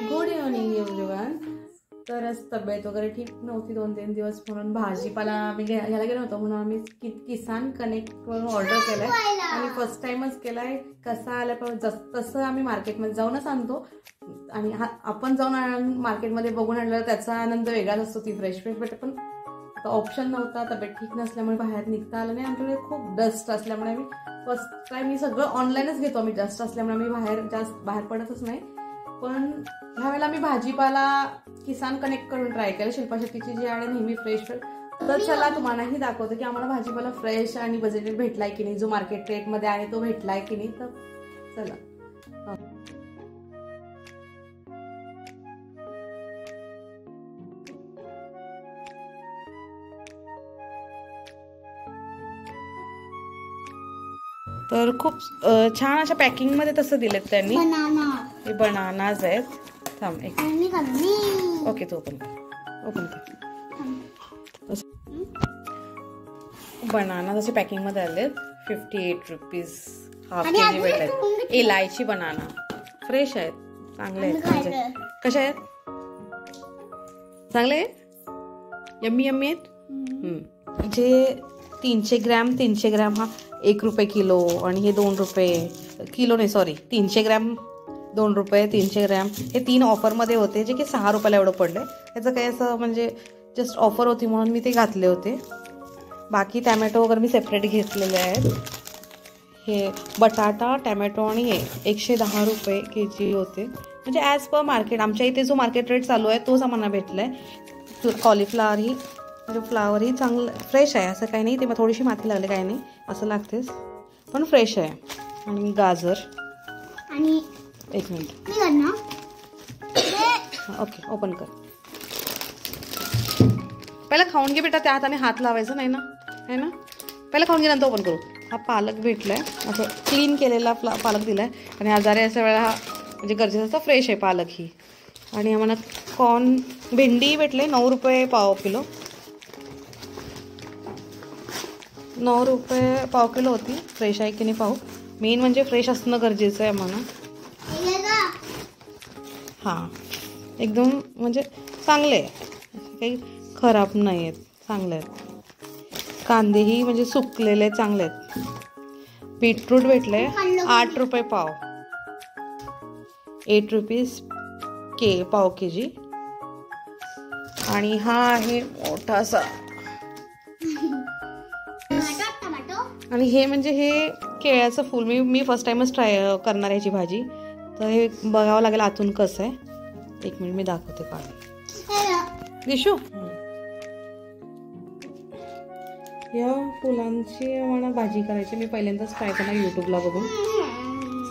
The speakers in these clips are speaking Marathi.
Good evening everyone. तर तब्येत वगैरे ठीक नव्हती 2-3 दिवस म्हणून भाजीपाला आम्ही घ्यायला गेलो होतो म्हणून आम्ही किसान कनेक्ट वरून ऑर्डर केलाय आणि फर्स्ट टाइमच केलाय. कसा आला तसं आम्ही मार्केटमध्ये जाऊनच आणतो आणि आपण जाऊन मार्केटमध्ये बघून आणलं त्याचा आनंद वेगळाच असतो. ती फ्रेश बट पण ऑप्शन नव्हता, तब्येत ठीक नसल्यामुळे बाहेर निघता आलं नाही. आमच्याकडे खूप डस्ट असल्यामुळे आम्ही फर्स्ट टाइम मी सगळं ऑनलाईनच घेतो. आम्ही डस्ट असल्यामुळे आम्ही बाहेर पडतच नाही. पण ह्यावेळेला मी भाजीपाला किसान कनेक्ट करून ट्राय केलं. शिल्पा शेट्टीची जी आहे नेहमी फ्रेश. तर चला तुम्हालाही दाखवतो की आम्हाला भाजीपाला फ्रेश आणि बजेटेड भेटलाय की नाही, जो मार्केट रेट मध्ये आहे तो भेटलाय की नाही. तर चला तर खूप छान अशा पॅकिंग मध्ये तसं दिलेत त्यांनी. हे बनानाज आहेत. थांब एक ओके तू ओपन कर. बनाना असे पॅकिंग मध्ये आलेत. 58 रुपीज हाफ केजी भेटतात. इलायची बनाना फ्रेश आहेत, चांगले आहेत. कशा आहेत? चांगले आहेत, यम्मी यम्मी आहेत. जे 300 ग्रॅम हा 1 रुपये किलो आणि हे 2 रुपये किलो नाही, सॉरी 300 ग्रॅम 2 रुपये, 300 ग्रॅम हे 3 ऑफरमध्ये होते, जे की 6 रुपयाला एवढं पडलं. याचं काही असं म्हणजे जस्ट ऑफर होती म्हणून मी ते घातले होते. बाकी टॅमॅटो वगैरे मी सेपरेट घेतलेले आहेत. हे बटाटा, टॅमॅटो आणि हे 110 रुपये केजी होते. म्हणजे ॲज पर मार्केट आमच्या इथे जो मार्केट रेट चालू आहे तोच आम्हाला भेटला आहे. कॉलीफ्लावर ही म्हणजे फ्लावरही चांगलं फ्रेश आहे, असं काही नाही. ते मग थोडीशी माती लागली काही नाही असं लागतेच, पण फ्रेश आहे. आणि गाजर आणि 1 मिनिट ओके ओपन कर. पहिला खाऊन घे बेटा, त्या हाताने हात लावायचं नाही ना, है ना. पहिला खाऊन घे नंतर ओपन करू. हा पालक भेटलाय, असं क्लीन केलेला पालक दिलाय. आणि आजारी अशा वेळेला हा म्हणजे गरजेचं असतं, फ्रेश आहे पालक ही. आणि आम्हाला कॉर्न भेंडी भेटले 9 रुपये पाव किलो. 9 रुपये पाव किलो होती. फ्रेश आहे की नाही पाहू. मेन म्हणजे फ्रेश असणं गरजेचं आहे आम्हाला. हां एकदम म्हणजे चांगले आहे, काही खराब नाही आहेत, चांगले आहेत. कांदेही म्हणजे सुकलेले चांगले आहेत. बीटरूट भेटले 8 रुपये पाव, 8 रुपीज पाव केजी. आणि हा आहे मोठासा. आणि हे म्हणजे हे केळ्याचं फूल. मी फर्स्ट टाइमच ट्राय करणार याची भाजी, तर हे बघावं लागेल आतून कसं आहे. 1 मिनिट मी दाखवते काढून. दिशू या फुलांची आम्हाला भाजी करायची. मी पहिल्यांदाच ट्राय करणार यूट्यूबला बघून.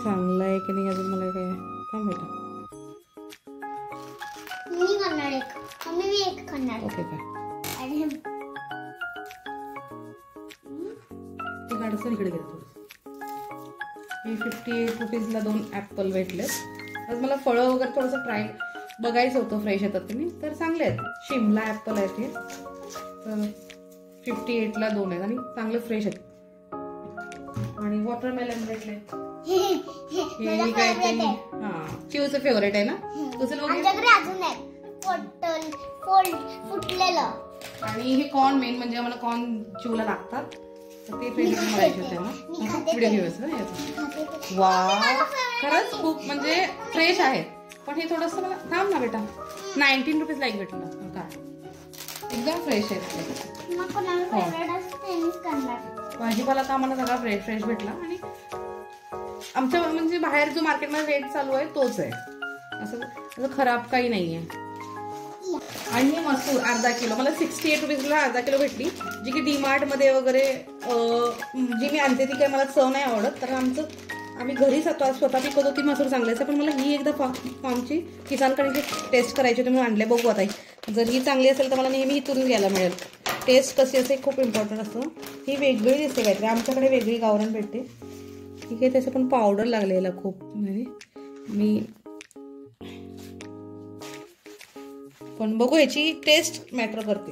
चांगलं आहे की नाही अजून मला काय थांब बेटा. ओके काय गाडसर इकडे घेतो. हे 58 रुपीजला 2 ॲपल भेटलेत. आज मला फळं वगैरे थोडंसं ट्राय बघायचं होतं फ्रेश येतात की नाही, तर चांगले आहेत. शिमला ॲपल आहेत हे, तर 58ला 2 आहेत आणि चांगले फ्रेश आहेत. आणि वॉटरमेलन भेटले. हे काय ते हां चिवचं फेवरेट आहे ना तुझं. आणि हे कॉर्न मेन म्हणजे आम्हाला कॉर्न चिवला लागतात, तर ते फ्रेश करायचे होते ना. व्हिडिओ घेऊच. वा खरंच खूप म्हणजे फ्रेश आहे. पण हे थोडंसं मला थांब ना बेटा. 19 रुपीजला एक भेटलं काय, एकदम फ्रेश आहे. भाजीपाला तर आम्हाला सगळा फ्रेश भेटला. आणि आमच्या म्हणजे बाहेर जो मार्केटमध्ये रेट चालू आहे तोच आहे, असं खराब काही नाही आहे. आणि हे मसूर अर्धा किलो मला 68 रुपीजला अर्धा किलो भेटली, जी की डीमार्टमध्ये वगैरे जी मी आणते ती काही मला चव नाही आवडत. तर आम्ही घरी स्वतः पिकवतो ती मसूर चांगली असते. पण मला ही एकदा फॉर्मची किसानकडे टेस्ट करायची होती म्हणून आणले. बघू आता जर ही चांगली असेल तर मला नेहमी इथून घ्यायला मिळेल. टेस्ट कशी असेल खूप इम्पॉर्टंट असतं. ही वेगळी दिसते काहीतरी, आमच्याकडे वेगळी गावरान भेटते. ठीक आहे, त्याचं पण पावडर लागलेला खूप. मी पण बघू याची टेस्ट मॅटर करते.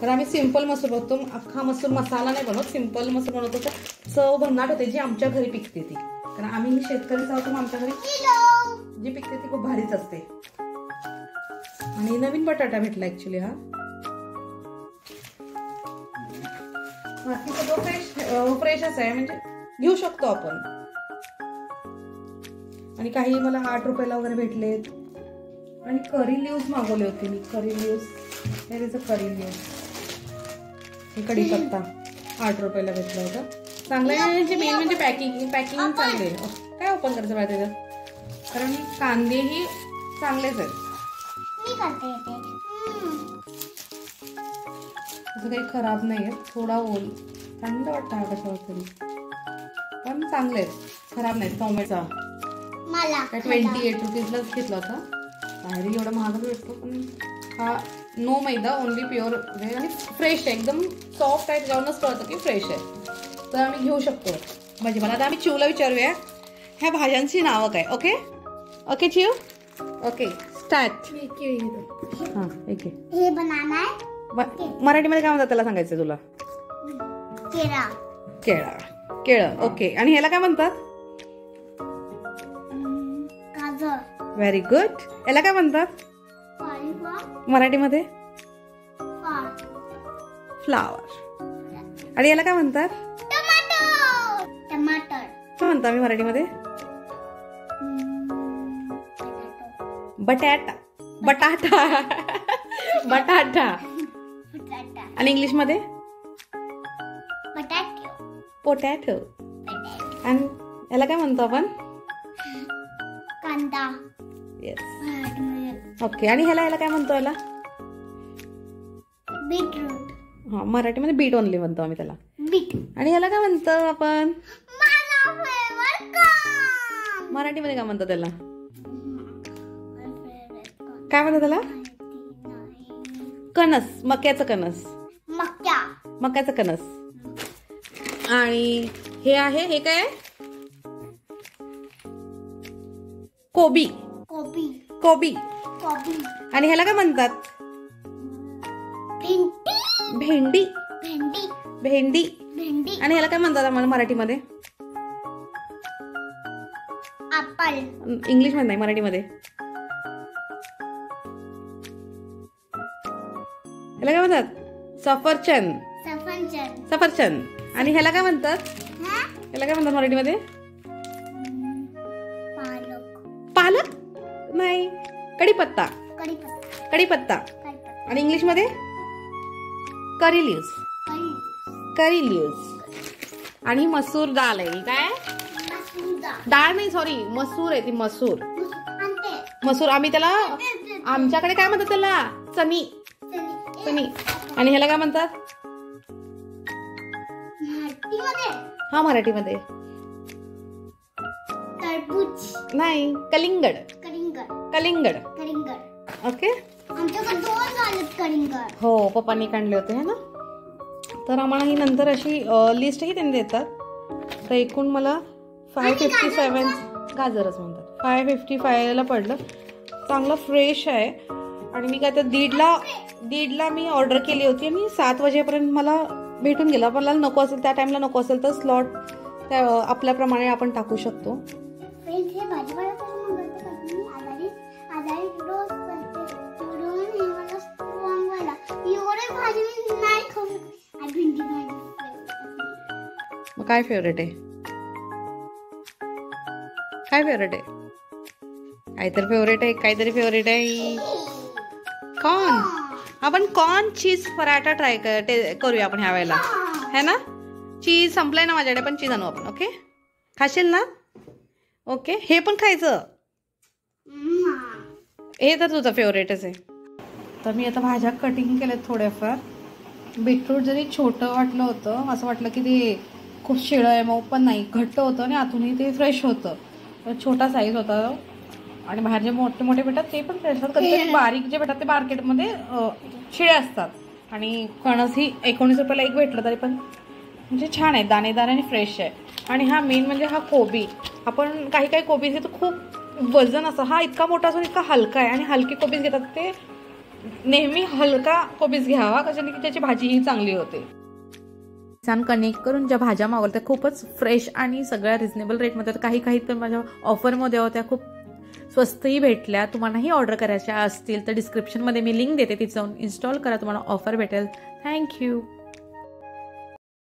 तर आम्ही सिंपल मसूर बनवतो, अख्खा मसूर मसाला नाही बनवत, सिंपल मसूर बनवतो. तर चव भन्नाट होते जी आमच्या घरी पिकते ती. कारण आम्ही शेतकरीच आहोत, आमच्या घरी जी असते ती खूप भारीच असते. आणि नवीन बटाटा भेटला ऍक्च्युली हा. बाकी सगळं फ्रेशच आहे, म्हणजे घेऊ शकतो आपण. आणि काही मला 8 रुपयाला वगैरे भेटलेत. आणि करी लिव्स मागवले होते मी. करी लिव्स, हे इज अ करी लिव्स. कढीपत्ता 8 रुपयाला भेटला होता. चांगलं आहे. मेन म्हणजे पॅकिंग चांगले. काय ओपन करायचं माहिती आहे का, कारण कांदेही चांगलेच आहेत. असं काही खराब नाही आहे. थोडा ओल थंड वाटतं हा कशावर तरी, पण चांगले आहेत, खराब नाहीत. टोमॅटो 28 रुपीजलाच घेतला होता. बाहेर एवढा महाग भेटतो, पण हा नो मैदा, ओनली प्युअर व्हेज आणि फ्रेश आहे. एकदम सॉफ्ट आहे, त्याच्यावरूनच कळतं की फ्रेश आहे. तर आम्ही घेऊ शकतो भाजीपाला. आता आम्ही चिवला विचारूया ह्या भाज्यांची नावं काय. ओके ओके चिव, ओके स्टार्ट. हां ओके. हे बनाना आहे. मराठीमध्ये काय म्हणतात त्याला सांगायचं तुला. केळा. केळा, केळं. ओके. आणि ह्याला काय म्हणतात. गाजर. Very good. याला काय म्हणतात मराठीमध्ये. फ्लावर. आणि याला काय म्हणतात. टमाटर. टमाटर काय म्हणतो आम्ही मराठीमध्ये. बटाटा. बटाटा. बटाटा. आणि इंग्लिश मध्ये पोटॅटो. आणि याला काय म्हणतो आपण. कांदा. येस. ओके. आणि ह्याला काय म्हणतो. याला बीटरूट. हा, मराठीमध्ये बीट ओनली म्हणतो आम्ही त्याला. बीट. आणि ह्याला काय म्हणतो आपण मराठीमध्ये. काय म्हणतो त्याला. काय म्हणतो त्याला. कणस. मक्याचं कणस. मक्याचं कणस. आणि हे आहे, हे काय. कोबी. कोबी. आणि ह्याला काय म्हणतात. भेंडी. भेंडी. आणि ह्याला काय म्हणतात आम्हाला मराठीमध्ये. ऍपल. इंग्लिश मध्ये नाही, मराठीमध्ये. ह्याला काय म्हणतात. सफरचंद. सफरचंद. आणि ह्याला काय म्हणतात. ह्याला काय म्हणतात मराठीमध्ये. पालक नाही, कढीपत्ता. कढीपत्ता. आणि इंग्लिश मध्ये करी लिव्स. करी लिव्स. आणि मसूर डाळ आहे. काय डाळ नाही, सॉरी मसूर आहे ती. मसूर आम्ही त्याला, आमच्याकडे काय म्हणतात त्याला. चणी. आणि ह्याला काय म्हणतात. हा मराठीमध्ये तरबूज नाही, कलिंगड. कलिंगड. ओके. आमच्याकडे 2 झालेत कलिंगड. हो, पप्पांनी काढले होते है ना. तर आम्हाला ही नंतर अशी लिस्टही त्यांनी देतात. तर एकूण मला 557 गाजरच म्हणतात 555 ला पडलं. चांगलं फ्रेश आहे. आणि मी काय तर दीडला मी ऑर्डर केली होती आणि 7 वाजेपर्यंत मला भेटून गेला. पण नको असेल त्या टाइमला, नको असेल तर स्लॉट त्या आपल्याप्रमाणे आपण टाकू शकतो. मग काय फेवरेट आहे. काय फेवरेट आहे. काहीतरी फेवरेट आहे, काहीतरी फेवरेट आहे. कॉर्न. आपण कॉर्न चीज पराठा ट्राय करूया आपण ह्या वेळेला है ना. चीज संपलाय ना माझ्याकडे, पण चीज आणू आपण. ओके. खाशील ना. ओके. हे पण खायचं. हे तर तुझं फेवरेटच आहे. तर मी आता भाज्या कटिंग केल्यात थोड्याफार. बीटरूट जरी छोटं वाटलं होतं, असं वाटलं की ते खूप शिळं आहे, मग पण नाही, घट्ट होतं आणि आतूनही ते फ्रेश होतं. छोटा साईज होता. आणि बाहेर जे मोठे मोठे भेटतात ते पण फ्रेश असतात. कधी बारीक जे भेटतात ते मार्केटमध्ये शिळे असतात. आणि कणस ही 19 रुपयाला एक भेटलं तरी पण म्हणजे छान आहे, दाणेदार आणि फ्रेश आहे. आणि हा मेन म्हणजे हा कोबी. आपण काही कोबीज तर खूप वजन असं, हा इतका मोठा असून इतका हलका आहे. आणि हलके कोबीज घेतात ते नेहमी हलका कोबीज घ्यावा, कशाने की त्याची भाजी ही चांगली होते. छान कनेक्ट करून ज्या भाज्या मागवल्या खूपच फ्रेश आणि सगळ्या रिजनेबल रेटमध्ये. काही तर माझ्या ऑफरमध्ये होत्या, खूप स्वस्तही भेटल्या. तुम्हालाही ऑर्डर करायच्या असतील तर डिस्क्रिप्शनमध्ये मी लिंक देते, तिथे जाऊन इन्स्टॉल करा, तुम्हाला ऑफर भेटेल. थँक्यू.